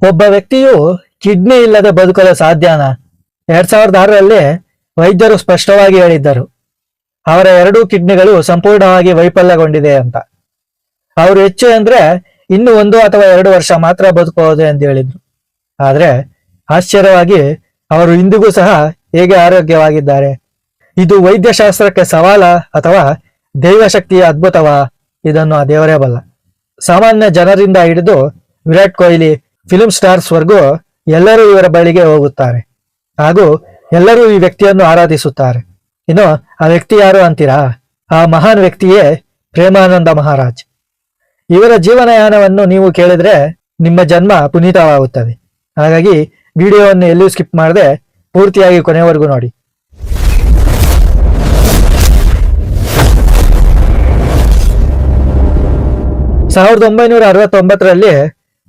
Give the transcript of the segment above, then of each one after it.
ಒಬ್ಬ ವ್ಯಕ್ತಿಯು ಕಿಡ್ನಿ ಇಲ್ಲದೆ ಬದುಕಲು ಸಾಧ್ಯನಾ? 2006ರಲ್ಲಿ ವೈದ್ಯರು ಸ್ಪಷ್ಟವಾಗಿ ಹೇಳಿದ್ದರು, ಅವರ 2 ಕಿಡ್ನಿಗಳು ಸಂಪೂರ್ಣವಾಗಿ ವೈಫಲ್ಯಗೊಂಡಿದೆ ಅಂತ. ಅವರು ಹೆಚ್ಚು ಅಂದ್ರೆ ಇನ್ನು 1 ಅಥವಾ 2 ವರ್ಷ ಮಾತ್ರ ಬದುಕಬಹುದು ಎಂದು ಹೇಳಿದ್ರು. ಆದ್ರೆ ಆಶ್ಚರ್ಯವಾಗಿ ಅವರು ಇಂದಿಗೂ ಸಹ ಹೇಗೆ ಆರೋಗ್ಯವಾಗಿದ್ದಾರೆ? ಇದು ವೈದ್ಯಶಾಸ್ತ್ರಕ್ಕೆ ಸವಾಲ ಅಥವಾ ದೈವಶಕ್ತಿಯ ಅದ್ಭುತವಾ? ಇದನ್ನು ಆ ದೇವರೇ ಬಲ್ಲ. ಸಾಮಾನ್ಯ ಜನರಿಂದ ಹಿಡಿದು ವಿರಾಟ್ ಕೊಹ್ಲಿ, ಫಿಲ್ಮ್ ಸ್ಟಾರ್ಸ್ ವರ್ಗೂ ಎಲ್ಲರೂ ಇವರ ಬಳಿಗೆ ಹೋಗುತ್ತಾರೆ ಹಾಗೂ ಎಲ್ಲರೂ ಈ ವ್ಯಕ್ತಿಯನ್ನು ಆರಾಧಿಸುತ್ತಾರೆ. ಇನ್ನು ಆ ವ್ಯಕ್ತಿ ಯಾರು ಅಂತೀರಾ? ಆ ಮಹಾನ್ ವ್ಯಕ್ತಿಯೇ ಪ್ರೇಮಾನಂದ ಮಹಾರಾಜ್. ಇವರ ಜೀವನಯಾನವನ್ನು ನೀವು ಕೇಳಿದ್ರೆ ನಿಮ್ಮ ಜನ್ಮ ಪುನೀತವಾಗುತ್ತದೆ. ಹಾಗಾಗಿ ವಿಡಿಯೋವನ್ನು ಎಲ್ಲೂ ಸ್ಕಿಪ್ ಮಾಡದೆ ಪೂರ್ತಿಯಾಗಿ ಕೊನೆವರೆಗೂ ನೋಡಿ. 1969ರಲ್ಲಿ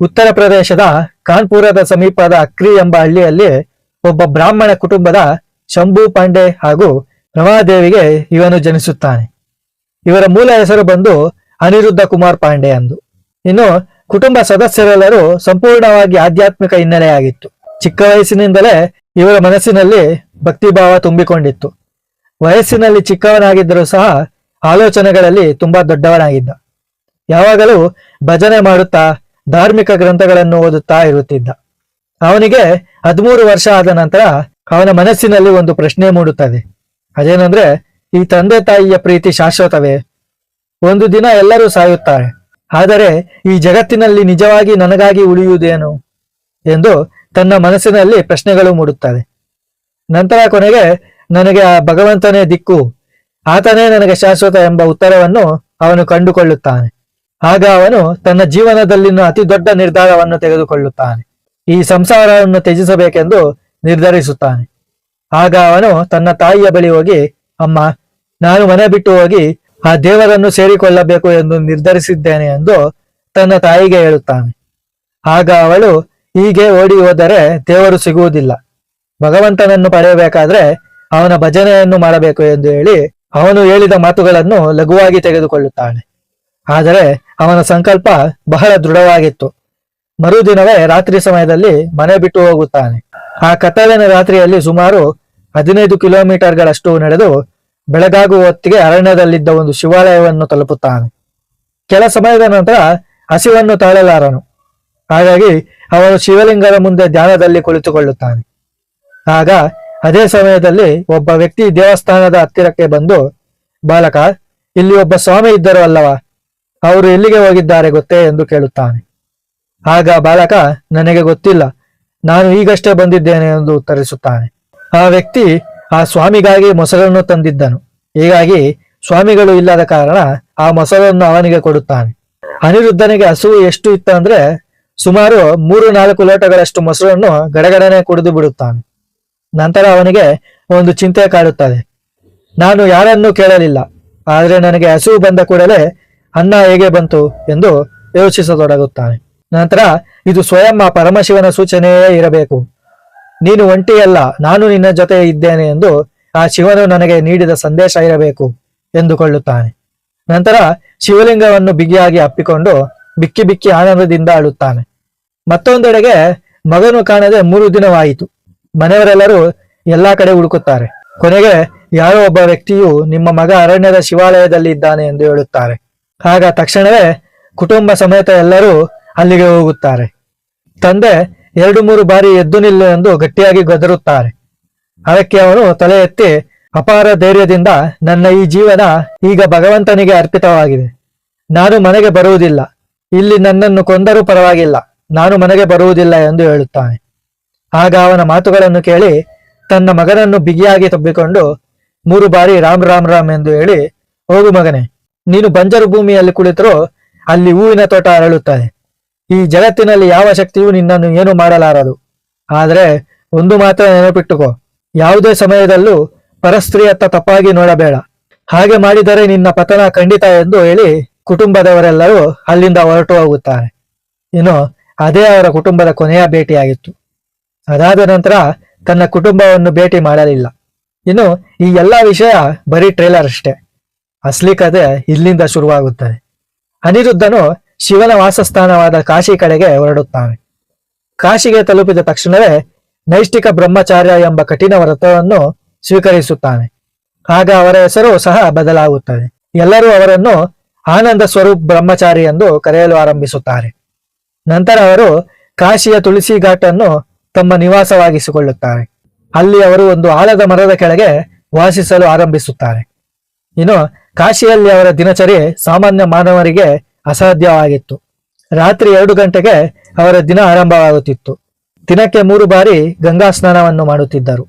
ಉತ್ತರ ಪ್ರದೇಶದ ಕಾನ್ಪುರದ ಸಮೀಪದ ಅಕ್ರಿ ಎಂಬ ಹಳ್ಳಿಯಲ್ಲಿ ಒಬ್ಬ ಬ್ರಾಹ್ಮಣ ಕುಟುಂಬದ ಶಂಭು ಪಾಂಡೆ ಹಾಗೂ ರಮಾದೇವಿಗೆ ಇವನು ಜನಿಸುತ್ತಾನೆ. ಇವರ ಮೂಲ ಹೆಸರು ಬಂದು ಅನಿರುದ್ಧ ಕುಮಾರ್ ಪಾಂಡೆ ಎಂದು. ಇನ್ನು ಕುಟುಂಬ ಸದಸ್ಯರೆಲ್ಲರೂ ಸಂಪೂರ್ಣವಾಗಿ ಆಧ್ಯಾತ್ಮಿಕ ಹಿನ್ನೆಲೆಯಾಗಿತ್ತು. ಚಿಕ್ಕ ವಯಸ್ಸಿನಿಂದಲೇ ಇವರ ಮನಸ್ಸಿನಲ್ಲಿ ಭಕ್ತಿಭಾವ ತುಂಬಿಕೊಂಡಿತ್ತು. ವಯಸ್ಸಿನಲ್ಲಿ ಚಿಕ್ಕವನಾಗಿದ್ದರೂ ಸಹ ಆಲೋಚನೆಗಳಲ್ಲಿ ತುಂಬಾ ದೊಡ್ಡವನಾಗಿದ್ದ. ಯಾವಾಗಲೂ ಭಜನೆ ಮಾಡುತ್ತಾ ಧಾರ್ಮಿಕ ಗ್ರಂಥಗಳನ್ನು ಓದುತ್ತಾ ಇರುತ್ತಿದ್ದ. ಅವನಿಗೆ 13 ವರ್ಷ ಆದ ನಂತರ ಅವನ ಮನಸ್ಸಿನಲ್ಲಿ ಒಂದು ಪ್ರಶ್ನೆ ಮೂಡುತ್ತದೆ. ಅದೇನೆಂದ್ರೆ, ಈ ತಂದೆ ತಾಯಿಯ ಪ್ರೀತಿ ಶಾಶ್ವತವೇ? ಒಂದು ದಿನ ಎಲ್ಲರೂ ಸಾಯುತ್ತಾರೆ, ಆದರೆ ಈ ಜಗತ್ತಿನಲ್ಲಿ ನಿಜವಾಗಿ ನನಗಾಗಿ ಉಳಿಯುವುದೇನು ಎಂದು ತನ್ನ ಮನಸ್ಸಿನಲ್ಲಿ ಪ್ರಶ್ನೆಗಳು ಮೂಡುತ್ತವೆ. ನಂತರ ಕೊನೆಗೆ ನನಗೆ ಆ ಭಗವಂತನೇ ದಿಕ್ಕು, ಆತನೇ ನನಗೆ ಶಾಶ್ವತ ಎಂಬ ಉತ್ತರವನ್ನು ಅವನು ಕಂಡುಕೊಳ್ಳುತ್ತಾನೆ. ಆಗ ಅವನು ತನ್ನ ಜೀವನದಲ್ಲಿನ ಅತಿ ದೊಡ್ಡ ನಿರ್ಧಾರವನ್ನು ತೆಗೆದುಕೊಳ್ಳುತ್ತಾನೆ. ಈ ಸಂಸಾರವನ್ನು ತ್ಯಜಿಸಬೇಕೆಂದು ನಿರ್ಧರಿಸುತ್ತಾನೆ. ಆಗ ಅವನು ತನ್ನ ತಾಯಿಯ ಬಳಿ ಹೋಗಿ, ಅಮ್ಮ, ನಾನು ಮನೆ ಬಿಟ್ಟು ಹೋಗಿ ಆ ದೇವರನ್ನು ಸೇರಿಕೊಳ್ಳಬೇಕು ಎಂದು ನಿರ್ಧರಿಸಿದ್ದೇನೆ ಎಂದು ತನ್ನ ತಾಯಿಗೆ ಹೇಳುತ್ತಾನೆ. ಆಗ ಅವಳು, ಹೀಗೆ ಓಡಿ ಹೋದರೆ ದೇವರು ಸಿಗುವುದಿಲ್ಲ, ಭಗವಂತನನ್ನು ಪಡೆಯಬೇಕಾದ್ರೆ ಅವನ ಭಜನೆಯನ್ನು ಮಾಡಬೇಕು ಎಂದು ಹೇಳಿ ಅವನು ಹೇಳಿದ ಮಾತುಗಳನ್ನು ಲಘುವಾಗಿ ತೆಗೆದುಕೊಳ್ಳುತ್ತಾಳೆ. ಆದರೆ ಅವನ ಸಂಕಲ್ಪ ಬಹಳ ದೃಢವಾಗಿತ್ತು. ಮರುದಿನವೇ ರಾತ್ರಿ ಸಮಯದಲ್ಲಿ ಮನೆ ಬಿಟ್ಟು ಹೋಗುತ್ತಾನೆ. ಆ ಕತ್ತಲಿನ ರಾತ್ರಿಯಲ್ಲಿ ಸುಮಾರು 15 ಕಿಲೋಮೀಟರ್ಗಳಷ್ಟು ನಡೆದು ಬೆಳಗಾಗುವ ಹೊತ್ತಿಗೆ ಅರಣ್ಯದಲ್ಲಿದ್ದ ಒಂದು ಶಿವಾಲಯವನ್ನು ತಲುಪುತ್ತಾನೆ. ಕೆಲ ಸಮಯದ ನಂತರ ಹಸಿವನ್ನು ತಾಳಲಾರನು. ಹಾಗಾಗಿ ಅವನು ಶಿವಲಿಂಗದ ಮುಂದೆ ಧ್ಯಾನದಲ್ಲಿ ಕುಳಿತುಕೊಳ್ಳುತ್ತಾನೆ. ಆಗ ಅದೇ ಸಮಯದಲ್ಲಿ ಒಬ್ಬ ವ್ಯಕ್ತಿ ದೇವಸ್ಥಾನದ ಹತ್ತಿರಕ್ಕೆ ಬಂದು, ಬಾಲಕ, ಇಲ್ಲಿ ಒಬ್ಬ ಸ್ವಾಮಿ ಇದ್ದರು ಅಲ್ಲವಾ, ಅವರು ಎಲ್ಲಿಗೆ ಹೋಗಿದ್ದಾರೆ ಗೊತ್ತೇ ಎಂದು ಕೇಳುತ್ತಾನೆ. ಆಗ ಬಾಲಕ, ನನಗೆ ಗೊತ್ತಿಲ್ಲ, ನಾನು ಈಗಷ್ಟೇ ಬಂದಿದ್ದೇನೆ ಎಂದು ಉತ್ತರಿಸುತ್ತಾನೆ. ಆ ವ್ಯಕ್ತಿ ಆ ಸ್ವಾಮಿಗಾಗಿ ಮೊಸರನ್ನು ತಂದಿದ್ದನು. ಹೀಗಾಗಿ ಸ್ವಾಮಿಗಳು ಇಲ್ಲದ ಕಾರಣ ಆ ಮೊಸರನ್ನು ಅವನಿಗೆ ಕೊಡುತ್ತಾನೆ. ಅನಿರುದ್ಧನಿಗೆ ಹಸುವು ಎಷ್ಟು ಇತ್ತು ಅಂದ್ರೆ ಸುಮಾರು 3-4 ಲೋಟಗಳಷ್ಟು ಮೊಸರನ್ನು ಗಡಗಡನೆ ಕುಡಿದು ಬಿಡುತ್ತಾನೆ. ನಂತರ ಅವನಿಗೆ ಒಂದು ಚಿಂತೆ ಕಾಡುತ್ತದೆ. ನಾನು ಯಾರನ್ನೂ ಕೇಳಲಿಲ್ಲ, ಆದರೆ ನನಗೆ ಹಸುವು ಬಂದ ಕೂಡಲೇ ಅನ್ನ ಹೇಗೆ ಬಂತು ಎಂದು ಯೋಚಿಸತೊಡಗುತ್ತಾನೆ. ನಂತರ ಇದು ಸ್ವಯಂ ಆ ಪರಮಶಿವನ ಸೂಚನೆಯೇ ಇರಬೇಕು. ನೀನು ಒಂಟಿಯಲ್ಲ, ನಾನು ನಿನ್ನ ಜೊತೆ ಇದ್ದೇನೆ ಎಂದು ಆ ಶಿವನು ನನಗೆ ನೀಡಿದ ಸಂದೇಶ ಇರಬೇಕು ಎಂದುಕೊಳ್ಳುತ್ತಾನೆ. ನಂತರ ಶಿವಲಿಂಗವನ್ನು ಬಿಗಿಯಾಗಿ ಅಪ್ಪಿಕೊಂಡು ಬಿಕ್ಕಿ ಬಿಕ್ಕಿ ಆನಂದದಿಂದ ಅಳುತ್ತಾನೆ. ಮತ್ತೊಂದೆಡೆಗೆ ಮಗನು ಕಾಣದೆ 3 ದಿನವಾಯಿತು. ಮನೆಯವರೆಲ್ಲರೂ ಎಲ್ಲಾ ಕಡೆ ಹುಡುಕುತ್ತಾರೆ. ಕೊನೆಗೆ ಯಾರೋ ಒಬ್ಬ ವ್ಯಕ್ತಿಯು ನಿಮ್ಮ ಮಗ ಅರಣ್ಯದ ಶಿವಾಲಯದಲ್ಲಿ ಇದ್ದಾನೆ ಎಂದು ಹೇಳುತ್ತಾರೆ. ಆಗ ತಕ್ಷಣವೇ ಕುಟುಂಬ ಸಮೇತ ಎಲ್ಲರೂ ಅಲ್ಲಿಗೆ ಹೋಗುತ್ತಾರೆ. ತಂದೆ 2-3 ಬಾರಿ ಎದ್ದು ನಿಲ್ಲು ಎಂದು ಗಟ್ಟಿಯಾಗಿ ಗದರುತ್ತಾರೆ. ಅದಕ್ಕೆ ಅವನು ತಲೆ ಎತ್ತಿ ಅಪಾರ ಧೈರ್ಯದಿಂದ, ನನ್ನ ಈ ಜೀವನ ಈಗ ಭಗವಂತನಿಗೆ ಅರ್ಪಿತವಾಗಿದೆ, ನಾನು ಮನೆಗೆ ಬರುವುದಿಲ್ಲ, ಇಲ್ಲಿ ನನ್ನನ್ನು ಕೊಂದರೂ ಪರವಾಗಿಲ್ಲ, ನಾನು ಮನೆಗೆ ಬರುವುದಿಲ್ಲ ಎಂದು ಹೇಳುತ್ತಾನೆ. ಆಗ ಅವನ ಮಾತುಗಳನ್ನು ಕೇಳಿ ತನ್ನ ಮಗನನ್ನು ಬಿಗಿಯಾಗಿ ತಬ್ಬಿಕೊಂಡು 3 ಬಾರಿ ರಾಮ್ ರಾಮ್ ರಾಮ್ ಎಂದು ಹೇಳಿ, ಹೋಗು ಮಗನೇ, ನೀನು ಬಂಜರು ಭೂಮಿಯಲ್ಲಿ ಕುಳಿತರೂ ಅಲ್ಲಿ ಹೂವಿನ ತೋಟ ಅರಳುತ್ತದೆ. ಈ ಜಗತ್ತಿನಲ್ಲಿ ಯಾವ ಶಕ್ತಿಯೂ ನಿನ್ನನ್ನು ಏನು ಮಾಡಲಾರದು. ಆದರೆ ಒಂದು ಮಾತ್ರ ನೆನಪಿಟ್ಟುಕೋ, ಯಾವುದೇ ಸಮಯದಲ್ಲೂ ಪರಸ್ತ್ರೀಯತ್ತ ತಪ್ಪಾಗಿ ನೋಡಬೇಡ, ಹಾಗೆ ಮಾಡಿದರೆ ನಿನ್ನ ಪತನ ಖಂಡಿತ ಎಂದು ಹೇಳಿ ಕುಟುಂಬದವರೆಲ್ಲರೂ ಅಲ್ಲಿಂದ ಹೊರಟು ಹೋಗುತ್ತಾರೆ. ಇನ್ನು ಅದೇ ಅವರ ಕುಟುಂಬದ ಕೊನೆಯ ಭೇಟಿಯಾಗಿತ್ತು. ಅದಾದ ನಂತರ ತನ್ನ ಕುಟುಂಬವನ್ನು ಭೇಟಿ ಮಾಡಲಿಲ್ಲ. ಇನ್ನು ಈ ಎಲ್ಲ ವಿಷಯ ಬರೀ ಟ್ರೇಲರ್ ಅಷ್ಟೇ. ಅಸಲಿ ಕಥೆ ಇಲ್ಲಿಂದ ಶುರುವಾಗುತ್ತದೆ. ಅನಿರುದ್ಧನು ಶಿವನ ವಾಸಸ್ಥಾನವಾದ ಕಾಶಿ ಕಡೆಗೆ ಹೊರಡುತ್ತಾನೆ. ಕಾಶಿಗೆ ತಲುಪಿದ ತಕ್ಷಣವೇ ನೈಷ್ಠಿಕ ಬ್ರಹ್ಮಚಾರ್ಯ ಎಂಬ ಕಠಿಣ ವ್ರತವನ್ನು ಸ್ವೀಕರಿಸುತ್ತಾನೆ. ಆಗ ಅವರ ಹೆಸರು ಸಹ ಬದಲಾಗುತ್ತದೆ. ಎಲ್ಲರೂ ಅವರನ್ನು ಆನಂದ ಸ್ವರೂಪ್ ಬ್ರಹ್ಮಚಾರಿ ಎಂದು ಕರೆಯಲು ಆರಂಭಿಸುತ್ತಾರೆ. ನಂತರ ಅವರು ಕಾಶಿಯ ತುಳಸಿ ಘಾಟ್ ಅನ್ನು ತಮ್ಮ ನಿವಾಸವಾಗಿಸಿಕೊಳ್ಳುತ್ತಾರೆ. ಅಲ್ಲಿ ಅವರು ಒಂದು ಆಲದ ಮರದ ಕೆಳಗೆ ವಾಸಿಸಲು ಆರಂಭಿಸುತ್ತಾರೆ. ಇನ್ನು ಕಾಶಿಯಲ್ಲಿ ಅವರ ದಿನಚರಿ ಸಾಮಾನ್ಯ ಮಾನವರಿಗೆ ಅಸಾಧ್ಯವಾಗಿತ್ತು. ರಾತ್ರಿ 2 ಗಂಟೆಗೆ ಅವರ ದಿನ ಆರಂಭವಾಗುತ್ತಿತ್ತು. ದಿನಕ್ಕೆ 3 ಬಾರಿ ಗಂಗಾ ಸ್ನಾನವನ್ನು ಮಾಡುತ್ತಿದ್ದರು.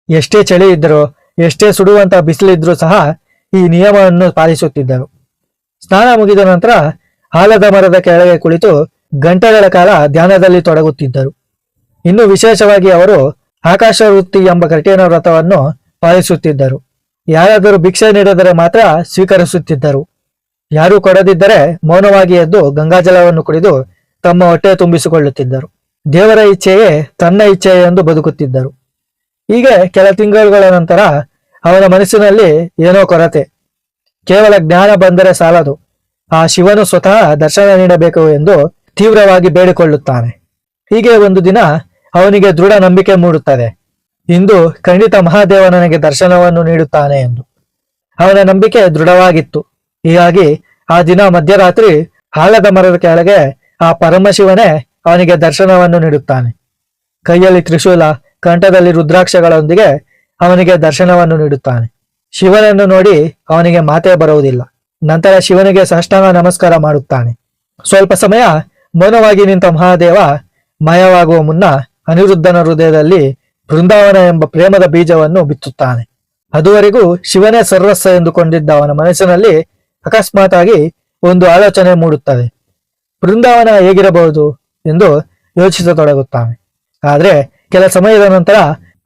ಎಷ್ಟೇ ಚಳಿ ಇದ್ದರೂ, ಎಷ್ಟೇ ಸುಡುವಂತಹ ಬಿಸಿಲಿದ್ರೂ ಸಹ ಈ ನಿಯಮವನ್ನು ಪಾಲಿಸುತ್ತಿದ್ದರು. ಸ್ನಾನ ಮುಗಿದ ನಂತರ ಆಲದ ಮರದ ಕೆಳಗೆ ಕುಳಿತು ಗಂಟೆಗಳ ಕಾಲ ಧ್ಯಾನದಲ್ಲಿ ತೊಡಗುತ್ತಿದ್ದರು. ಇನ್ನು ವಿಶೇಷವಾಗಿ ಅವರು ಆಕಾಶ ವೃತ್ತಿ ಎಂಬ ಕಠಿಣ ವ್ರತವನ್ನು ಪಾಲಿಸುತ್ತಿದ್ದರು. ಯಾರಾದರೂ ಭಿಕ್ಷೆ ನೀಡಿದರೆ ಮಾತ್ರ ಸ್ವೀಕರಿಸುತ್ತಿದ್ದರು. ಯಾರೂ ಕೊಡದಿದ್ದರೆ ಮೌನವಾಗಿ ಎದ್ದು ಗಂಗಾಜಲವನ್ನು ಕುಡಿದು ತಮ್ಮ ಹೊಟ್ಟೆ ತುಂಬಿಸಿಕೊಳ್ಳುತ್ತಿದ್ದರು. ದೇವರ ಇಚ್ಛೆಯೇ ತನ್ನ ಇಚ್ಛೆ ಎಂದು ಬದುಕುತ್ತಿದ್ದರು. ಹೀಗೆ ಕೆಲ ತಿಂಗಳುಗಳ ನಂತರ ಅವನ ಮನಸ್ಸಿನಲ್ಲಿ ಏನೋ ಕೊರತೆ. ಕೇವಲ ಜ್ಞಾನ ಬಂದರೆ ಸಾಲದು, ಆ ಶಿವನು ಸ್ವತಃ ದರ್ಶನ ನೀಡಬೇಕು ಎಂದು ತೀವ್ರವಾಗಿ ಬೇಡಿಕೊಳ್ಳುತ್ತಾನೆ. ಹೀಗೆ ಒಂದು ದಿನ ಅವನಿಗೆ ದೃಢ ನಂಬಿಕೆ ಮೂಡುತ್ತದೆ. ಇಂದು ಖಂಡಿತ ಮಹಾದೇವ ನನಗೆ ದರ್ಶನವನ್ನು ನೀಡುತ್ತಾನೆ ಎಂದು. ಅವನ ನಂಬಿಕೆ ದೃಢವಾಗಿತ್ತು. ಹೀಗಾಗಿ ಆ ದಿನ ಮಧ್ಯರಾತ್ರಿ ಆಲದ ಮರದ ಕೆಳಗೆ ಆ ಪರಮಶಿವನೇ ಅವನಿಗೆ ದರ್ಶನವನ್ನು ನೀಡುತ್ತಾನೆ. ಕೈಯಲ್ಲಿ ತ್ರಿಶೂಲ, ಕಂಠದಲ್ಲಿ ರುದ್ರಾಕ್ಷಗಳೊಂದಿಗೆ ಅವನಿಗೆ ದರ್ಶನವನ್ನು ನೀಡುತ್ತಾನೆ. ಶಿವನನ್ನು ನೋಡಿ ಅವನಿಗೆ ಮಾತೇ ಬರುವುದಿಲ್ಲ. ನಂತರ ಶಿವನಿಗೆ ಸಾಷ್ಟಾಂಗ ನಮಸ್ಕಾರ ಮಾಡುತ್ತಾನೆ. ಸ್ವಲ್ಪ ಸಮಯ ಮೌನವಾಗಿ ನಿಂತ ಮಹಾದೇವ ಮಾಯವಾಗುವ ಮುನ್ನ ಅನಿರುದ್ಧನ ಹೃದಯದಲ್ಲಿ ಬೃಂದಾವನ ಎಂಬ ಪ್ರೇಮದ ಬೀಜವನ್ನು ಬಿತ್ತುತ್ತಾನೆ. ಅದುವರೆಗೂ ಶಿವನೇ ಸರ್ವಸ್ವ ಎಂದುಕೊಂಡಿದ್ದ ಅವನ ಮನಸ್ಸಿನಲ್ಲಿ ಅಕಸ್ಮಾತ್ ಆಗಿ ಒಂದು ಆಲೋಚನೆ ಮೂಡುತ್ತದೆ. ಬೃಂದಾವನ ಹೇಗಿರಬಹುದು ಎಂದು ಯೋಚಿಸತೊಡಗುತ್ತಾನೆ. ಆದರೆ ಕೆಲ ಸಮಯದ ನಂತರ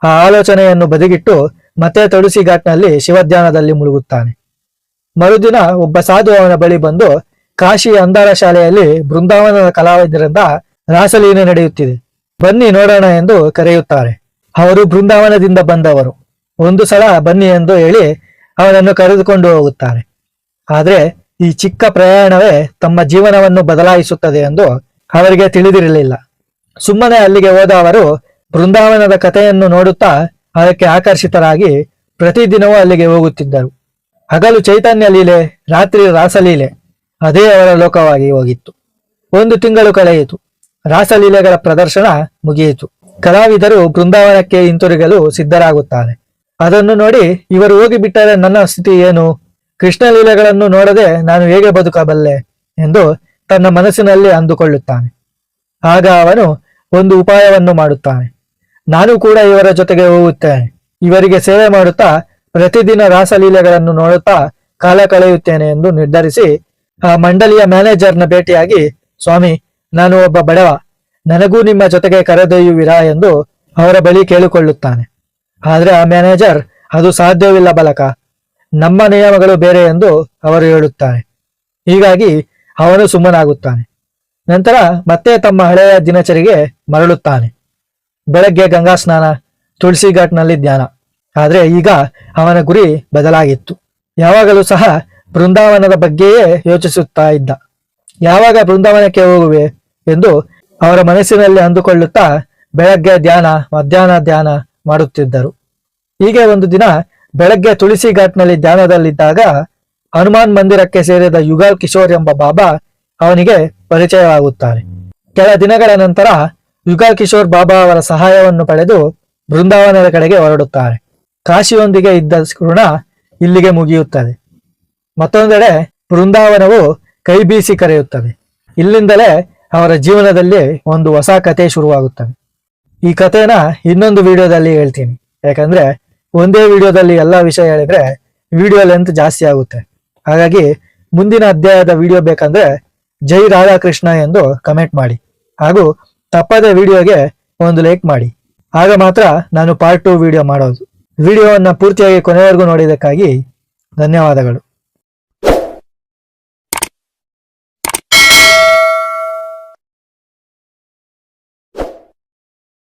ಆ ಆಲೋಚನೆಯನ್ನು ಬದಿಗಿಟ್ಟು ಮತ್ತೆ ತುಳಸಿ ಘಾಟ್ನಲ್ಲಿ ಶಿವಧ್ಯಾನದಲ್ಲಿ ಮುಳುಗುತ್ತಾನೆ. ಮರುದಿನ ಒಬ್ಬ ಸಾಧು ಅವನ ಬಳಿ ಬಂದು, ಕಾಶಿ ಅಂಧಾರ ಶಾಲೆಯಲ್ಲಿ ಬೃಂದಾವನದ ಕಲಾವಿದರಿಂದ ರಾಸಲೀಲೆ ನಡೆಯುತ್ತಿದೆ, ಬನ್ನಿ ನೋಡೋಣ ಎಂದು ಕರೆಯುತ್ತಾರೆ. ಅವರು ಬೃಂದಾವನದಿಂದ ಬಂದವರು. ಒಂದು ಸಲ ಬನ್ನಿ ಎಂದು ಹೇಳಿ ಅವನನ್ನು ಕರೆದುಕೊಂಡು ಹೋಗುತ್ತಾರೆ. ಆದರೆ ಈ ಚಿಕ್ಕ ಪ್ರಯಾಣವೇ ತಮ್ಮ ಜೀವನವನ್ನು ಬದಲಾಯಿಸುತ್ತದೆ ಎಂದು ಅವರಿಗೆ ತಿಳಿದಿರಲಿಲ್ಲ. ಸುಮ್ಮನೆ ಅಲ್ಲಿಗೆ ಹೋದ ಅವರು ಬೃಂದಾವನದ ಕಥೆಯನ್ನು ನೋಡುತ್ತಾ ಅದಕ್ಕೆ ಆಕರ್ಷಿತರಾಗಿ ಪ್ರತಿದಿನವೂ ಅಲ್ಲಿಗೆ ಹೋಗುತ್ತಿದ್ದರು. ಹಗಲು ಚೈತನ್ಯ ಲೀಲೆ, ರಾತ್ರಿ ರಾಸಲೀಲೆ, ಅದೇ ಅವರ ಲೋಕವಾಗಿ ಹೋಗಿತ್ತು. 1 ತಿಂಗಳು ಕಳೆಯಿತು. ರಾಸಲೀಲೆಗಳ ಪ್ರದರ್ಶನ ಮುಗಿಯಿತು. ಕಲಾವಿದರು ಬೃಂದಾವನಕ್ಕೆ ಹಿಂತಿರುಗಲು ಸಿದ್ಧರಾಗುತ್ತಾರೆ. ಅದನ್ನು ನೋಡಿ ಇವರು ಹೋಗಿಬಿಟ್ಟರೆ ನನ್ನ ಸ್ಥಿತಿ ಏನು? ಕೃಷ್ಣ ಲೀಲೆಗಳನ್ನು ನೋಡದೆ ನಾನು ಹೇಗೆ ಬದುಕಬಲ್ಲೆ ಎಂದು ತನ್ನ ಮನಸ್ಸಿನಲ್ಲಿ ಅಂದುಕೊಳ್ಳುತ್ತಾನೆ. ಆಗ ಅವನು ಒಂದು ಉಪಾಯವನ್ನು ಮಾಡುತ್ತಾನೆ. ನಾನು ಕೂಡ ಇವರ ಜೊತೆಗೆ ಹೋಗುತ್ತೇನೆ. ಇವರಿಗೆ ಸೇವೆ ಮಾಡುತ್ತಾ ಪ್ರತಿದಿನ ರಾಸಲೀಲೆಗಳನ್ನು ನೋಡುತ್ತಾ ಕಾಲ ಕಳೆಯುತ್ತೇನೆ ಎಂದು ನಿರ್ಧರಿಸಿ ಆ ಮಂಡಳಿಯ ಮ್ಯಾನೇಜರ್ನ ಭೇಟಿಯಾಗಿ, ಸ್ವಾಮಿ, ನಾನು ಒಬ್ಬ ಬಡವ, ನನಗೂ ನಿಮ್ಮ ಜೊತೆಗೆ ಕರೆದೊಯ್ಯುವಿರಾ ಎಂದು ಅವರ ಬಳಿ ಕೇಳಿಕೊಳ್ಳುತ್ತಾನೆ. ಆದರೆ ಆ ಮ್ಯಾನೇಜರ್, ಅದು ಸಾಧ್ಯವಿಲ್ಲ ಬಾಲಕ, ನಮ್ಮ ನಿಯಮಗಳು ಬೇರೆ ಎಂದು ಅವರು ಹೇಳುತ್ತಾರೆ. ಹೀಗಾಗಿ ಅವನು ಸುಮ್ಮನಾಗುತ್ತಾನೆ. ನಂತರ ಮತ್ತೆ ತಮ್ಮ ಹಳೆಯ ದಿನಚರಿಗೆ ಮರಳುತ್ತಾನೆ. ಬೆಳಗ್ಗೆ ಗಂಗಾ ಸ್ನಾನ, ತುಳಸಿ ಘಾಟ್ನಲ್ಲಿ ಧ್ಯಾನ. ಆದರೆ ಈಗ ಅವನ ಗುರಿ ಬದಲಾಗಿತ್ತು. ಯಾವಾಗಲೂ ಸಹ ಬೃಂದಾವನದ ಬಗ್ಗೆಯೇ ಯೋಚಿಸುತ್ತಾ ಇದ್ದ. ಯಾವಾಗ ಬೃಂದಾವನಕ್ಕೆ ಹೋಗುವೆ ಎಂದು ಅವರ ಮನಸ್ಸಿನಲ್ಲಿ ಅಂದುಕೊಳ್ಳುತ್ತಾ ಬೆಳಗ್ಗೆ ಧ್ಯಾನ, ಮಧ್ಯಾಹ್ನ ಧ್ಯಾನ ಮಾಡುತ್ತಿದ್ದರು. ಹೀಗೆ ಒಂದು ದಿನ ಬೆಳಗ್ಗೆ ತುಳಸಿ ಘಾಟ್ನಲ್ಲಿ ಧ್ಯಾನದಲ್ಲಿದ್ದಾಗ ಹನುಮಾನ್ ಮಂದಿರಕ್ಕೆ ಸೇರಿದ ಯುಗಲ್ ಕಿಶೋರ್ ಎಂಬ ಬಾಬಾ ಅವನಿಗೆ ಪರಿಚಯವಾಗುತ್ತಾರೆ. ಕೆಲ ದಿನಗಳ ನಂತರ ಯುಗಲ್ ಕಿಶೋರ್ ಬಾಬಾ ಅವರ ಸಹಾಯವನ್ನು ಪಡೆದು ಬೃಂದಾವನದ ಕಡೆಗೆ ಹೊರಡುತ್ತಾರೆ. ಕಾಶಿಯೊಂದಿಗೆ ಇದ್ದ ಋಣ ಇಲ್ಲಿಗೆ ಮುಗಿಯುತ್ತದೆ. ಮತ್ತೊಂದೆಡೆ ಬೃಂದಾವನವು ಕೈ ಬೀಸಿ ಕರೆಯುತ್ತದೆ. ಇಲ್ಲಿಂದಲೇ ಅವರ ಜೀವನದಲ್ಲಿ ಒಂದು ಹೊಸ ಕತೆ ಶುರುವಾಗುತ್ತದೆ. ಈ ಕಥೆನ ಇನ್ನೊಂದು ವಿಡಿಯೋದಲ್ಲಿ ಹೇಳ್ತೀನಿ. ಯಾಕಂದ್ರೆ ಒಂದೇ ವಿಡಿಯೋದಲ್ಲಿ ಎಲ್ಲ ವಿಷಯ ಹೇಳಿದ್ರೆ ವಿಡಿಯೋ ಲೆಂತ್ ಜಾಸ್ತಿ ಆಗುತ್ತೆ. ಹಾಗಾಗಿ ಮುಂದಿನ ಅಧ್ಯಾಯದ ವಿಡಿಯೋ ಬೇಕಂದ್ರೆ ಜೈ ರಾಧಾಕೃಷ್ಣ ಎಂದು ಕಮೆಂಟ್ ಮಾಡಿ, ಹಾಗೂ ತಪ್ಪದೆ ವಿಡಿಯೋಗೆ ಒಂದು ಲೈಕ್ ಮಾಡಿ. ಆಗ ಮಾತ್ರ ನಾನು ಪಾರ್ಟ್ 2 ವಿಡಿಯೋ ಮಾಡೋದು. ವಿಡಿಯೋವನ್ನು ಪೂರ್ತಿಯಾಗಿ ಕೊನೆವರೆಗೂ ನೋಡಿದ್ದಕ್ಕಾಗಿ ಧನ್ಯವಾದಗಳು.